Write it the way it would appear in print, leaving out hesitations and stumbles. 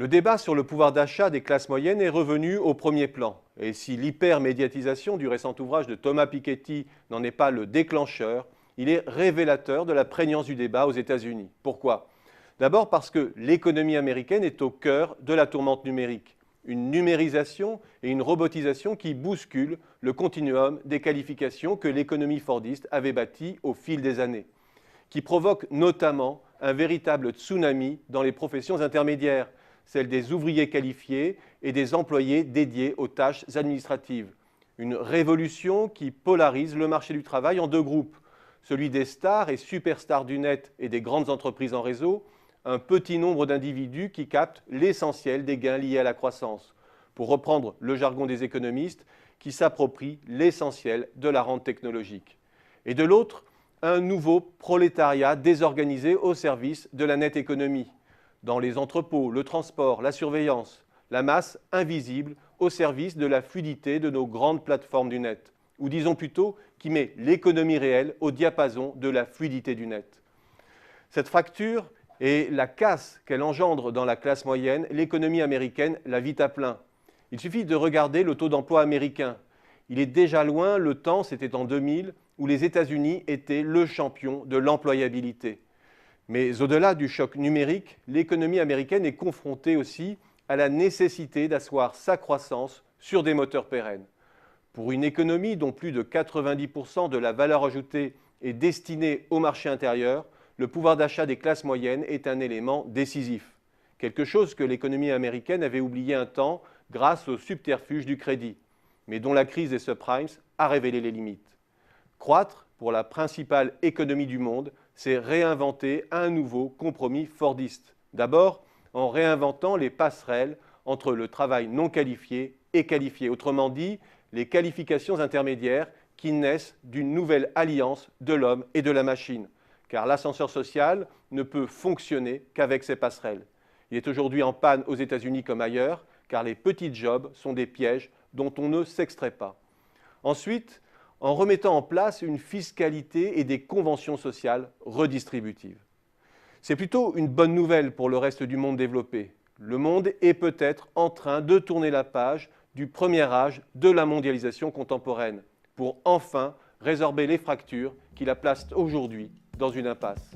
Le débat sur le pouvoir d'achat des classes moyennes est revenu au premier plan. Et si l'hypermédiatisation du récent ouvrage de Thomas Piketty n'en est pas le déclencheur, il est révélateur de la prégnance du débat aux États-Unis. Pourquoi? D'abord parce que l'économie américaine est au cœur de la tourmente numérique. Une numérisation et une robotisation qui bousculent le continuum des qualifications que l'économie fordiste avait bâti au fil des années, qui provoque notamment un véritable tsunami dans les professions intermédiaires, celles des ouvriers qualifiés et des employés dédiés aux tâches administratives. Une révolution qui polarise le marché du travail en deux groupes, celui des stars et superstars du net et des grandes entreprises en réseau, un petit nombre d'individus qui captent l'essentiel des gains liés à la croissance, pour reprendre le jargon des économistes, qui s'approprient l'essentiel de la rente technologique. Et de l'autre, un nouveau prolétariat désorganisé au service de la nette économie, dans les entrepôts, le transport, la surveillance, la masse invisible au service de la fluidité de nos grandes plateformes du net, ou disons plutôt qui met l'économie réelle au diapason de la fluidité du net. Cette fracture et la casse qu'elle engendre dans la classe moyenne, l'économie américaine la vit à plein. Il suffit de regarder le taux d'emploi américain. Il est déjà loin, le temps, c'était en 2000, où les États-Unis étaient le champion de l'employabilité. Mais au-delà du choc numérique, l'économie américaine est confrontée aussi à la nécessité d'asseoir sa croissance sur des moteurs pérennes. Pour une économie dont plus de 90% de la valeur ajoutée est destinée au marché intérieur, le pouvoir d'achat des classes moyennes est un élément décisif. Quelque chose que l'économie américaine avait oublié un temps grâce au subterfuge du crédit, mais dont la crise des subprimes a révélé les limites. Croître, pour la principale économie du monde, c'est réinventer un nouveau compromis fordiste. D'abord, en réinventant les passerelles entre le travail non qualifié et qualifié. Autrement dit, les qualifications intermédiaires qui naissent d'une nouvelle alliance de l'homme et de la machine. Car l'ascenseur social ne peut fonctionner qu'avec ces passerelles. Il est aujourd'hui en panne aux États-Unis comme ailleurs, car les petits jobs sont des pièges dont on ne s'extrait pas. Ensuite, en remettant en place une fiscalité et des conventions sociales redistributives. C'est plutôt une bonne nouvelle pour le reste du monde développé. Le monde est peut-être en train de tourner la page du premier âge de la mondialisation contemporaine, pour enfin résorber les fractures qui la placent aujourd'hui dans une impasse.